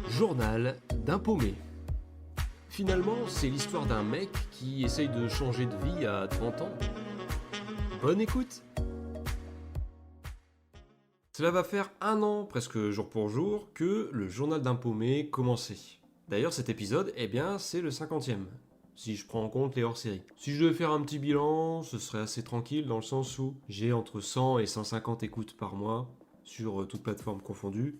Journal d'un paumé. Finalement, c'est l'histoire d'un mec qui essaye de changer de vie à 30 ans. Bonne écoute. Cela va faire un an, presque jour pour jour, que le journal d'un paumé commençait. D'ailleurs, cet épisode, c'est le 50e, si je prends en compte les hors-séries. Si je devais faire un petit bilan, ce serait assez tranquille dans le sens où j'ai entre 100 et 150 écoutes par mois, sur toute plateforme confondue.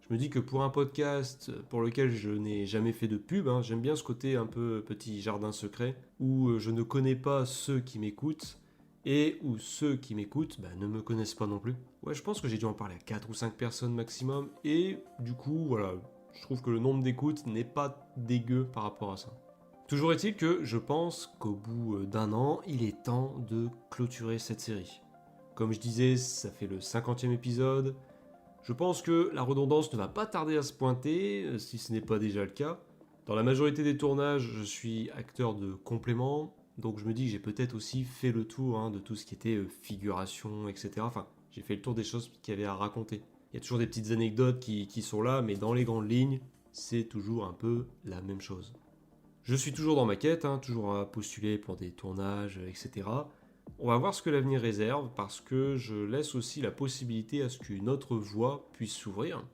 Je me dis que pour un podcast pour lequel je n'ai jamais fait de pub, j'aime bien ce côté un peu petit jardin secret, où je ne connais pas ceux qui m'écoutent, et où ceux qui m'écoutent ne me connaissent pas non plus. Ouais, je pense que j'ai dû en parler à 4 ou 5 personnes maximum, et du coup, voilà, je trouve que le nombre d'écoutes n'est pas dégueu par rapport à ça. Toujours est-il que je pense qu'au bout d'un an, il est temps de clôturer cette série. Comme je disais, ça fait le 50e épisode. Je pense que la redondance ne va pas tarder à se pointer, si ce n'est pas déjà le cas. Dans la majorité des tournages, je suis acteur de complément, donc je me dis que j'ai peut-être aussi fait le tour de tout ce qui était figuration, etc. Enfin, j'ai fait le tour des choses qu'il y avait à raconter. Il y a toujours des petites anecdotes qui sont là, mais dans les grandes lignes, c'est toujours un peu la même chose. Je suis toujours dans ma quête, toujours à postuler pour des tournages, etc. On va voir ce que l'avenir réserve parce que je laisse aussi la possibilité à ce qu'une autre voie puisse s'ouvrir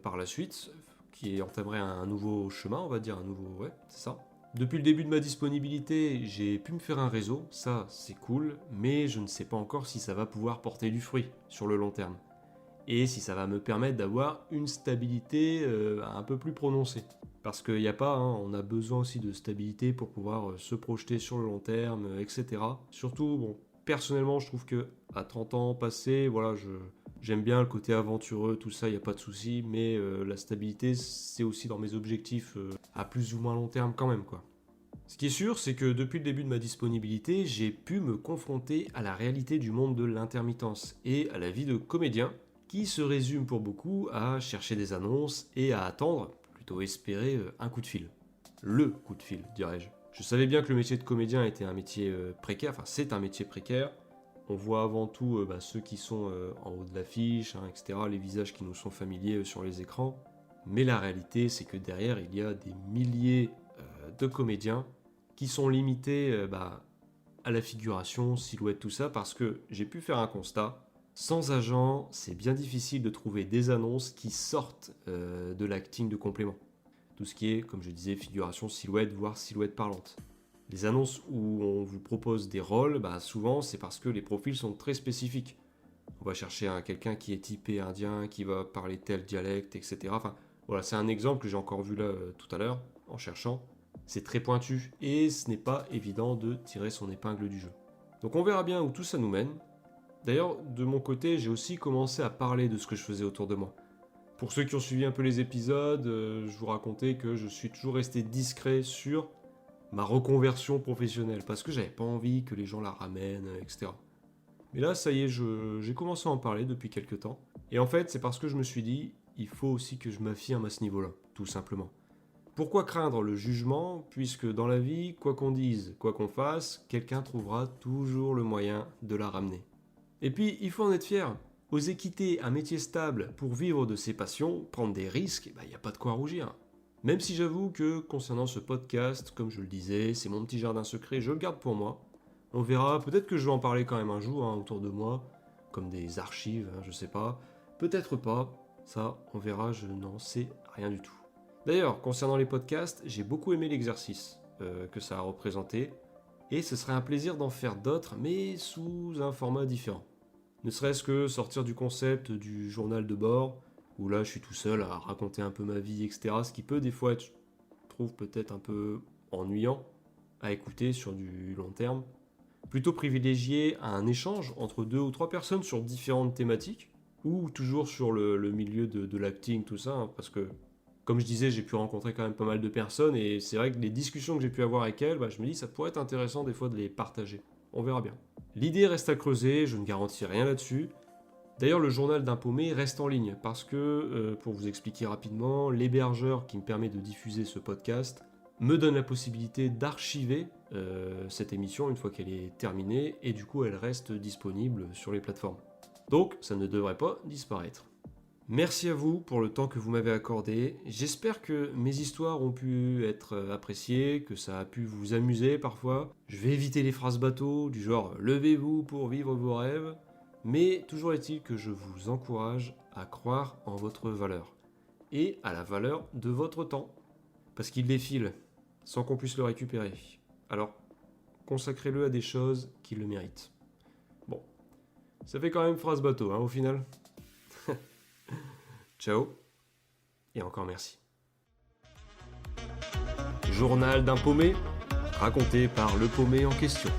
par la suite, qui entamerait un nouveau chemin, on va dire, ouais, c'est ça. Depuis le début de ma disponibilité, j'ai pu me faire un réseau, ça c'est cool, mais je ne sais pas encore si ça va pouvoir porter du fruit sur le long terme. Et si ça va me permettre d'avoir une stabilité un peu plus prononcée. Parce qu'il n'y a pas, on a besoin aussi de stabilité pour pouvoir se projeter sur le long terme, etc. Surtout, personnellement, je trouve que à 30 ans passés, voilà, j'aime bien le côté aventureux, tout ça, il n'y a pas de souci, mais la stabilité, c'est aussi dans mes objectifs à plus ou moins long terme quand même, quoi. Ce qui est sûr, c'est que depuis le début de ma disponibilité, j'ai pu me confronter à la réalité du monde de l'intermittence et à la vie de comédien, qui se résume pour beaucoup à chercher des annonces et à attendre, plutôt espérer, un coup de fil. Le coup de fil, dirais-je. Je savais bien que le métier de comédien était un métier précaire, enfin c'est un métier précaire. On voit avant tout ceux qui sont en haut de l'affiche, etc., les visages qui nous sont familiers sur les écrans. Mais la réalité, c'est que derrière, il y a des milliers de comédiens qui sont limités à la figuration, silhouette, tout ça, parce que j'ai pu faire un constat. Sans agent, c'est bien difficile de trouver des annonces qui sortent de l'acting de complément. Tout ce qui est, comme je disais, figuration, silhouette, voire silhouette parlante. Les annonces où on vous propose des rôles, souvent c'est parce que les profils sont très spécifiques. On va chercher quelqu'un qui est typé indien, qui va parler tel dialecte, etc. Enfin, voilà, c'est un exemple que j'ai encore vu là tout à l'heure, en cherchant. C'est très pointu et ce n'est pas évident de tirer son épingle du jeu. Donc on verra bien où tout ça nous mène. D'ailleurs, de mon côté, j'ai aussi commencé à parler de ce que je faisais autour de moi. Pour ceux qui ont suivi un peu les épisodes, je vous racontais que je suis toujours resté discret sur ma reconversion professionnelle, parce que j'avais pas envie que les gens la ramènent, etc. Mais là, ça y est, j'ai commencé à en parler depuis quelques temps. Et en fait, c'est parce que je me suis dit, il faut aussi que je m'affirme à ce niveau-là, tout simplement. Pourquoi craindre le jugement, puisque dans la vie, quoi qu'on dise, quoi qu'on fasse, quelqu'un trouvera toujours le moyen de la ramener. Et puis, il faut en être fier. Oser quitter un métier stable pour vivre de ses passions, prendre des risques, il n'y a pas de quoi rougir. Même si j'avoue que, concernant ce podcast, comme je le disais, c'est mon petit jardin secret, je le garde pour moi. On verra, peut-être que je vais en parler quand même un jour autour de moi, comme des archives, je sais pas. Peut-être pas, ça, on verra, je n'en sais rien du tout. D'ailleurs, concernant les podcasts, j'ai beaucoup aimé l'exercice que ça a représenté, et ce serait un plaisir d'en faire d'autres, mais sous un format différent. Ne serait-ce que sortir du concept du journal de bord, où là je suis tout seul à raconter un peu ma vie, etc. Ce qui peut des fois être, je trouve peut-être un peu ennuyant à écouter sur du long terme. Plutôt privilégier un échange entre 2 ou 3 personnes sur différentes thématiques, ou toujours sur le milieu de l'acting, tout ça, parce que, comme je disais, j'ai pu rencontrer quand même pas mal de personnes, et c'est vrai que les discussions que j'ai pu avoir avec elles, je me dis ça pourrait être intéressant des fois de les partager. On verra bien. L'idée reste à creuser, je ne garantis rien là-dessus. D'ailleurs, le journal d'un paumé reste en ligne parce que, pour vous expliquer rapidement, l'hébergeur qui me permet de diffuser ce podcast me donne la possibilité d'archiver cette émission une fois qu'elle est terminée et du coup elle reste disponible sur les plateformes. Donc ça ne devrait pas disparaître. Merci à vous pour le temps que vous m'avez accordé. J'espère que mes histoires ont pu être appréciées, que ça a pu vous amuser parfois. Je vais éviter les phrases bateau du genre levez-vous pour vivre vos rêves, mais toujours est-il que je vous encourage à croire en votre valeur et à la valeur de votre temps, parce qu'il défile sans qu'on puisse le récupérer. Alors, consacrez-le à des choses qui le méritent. Bon, ça fait quand même phrase bateau, au final. Ciao, et encore merci. Journal d'un paumé, raconté par le paumé en question.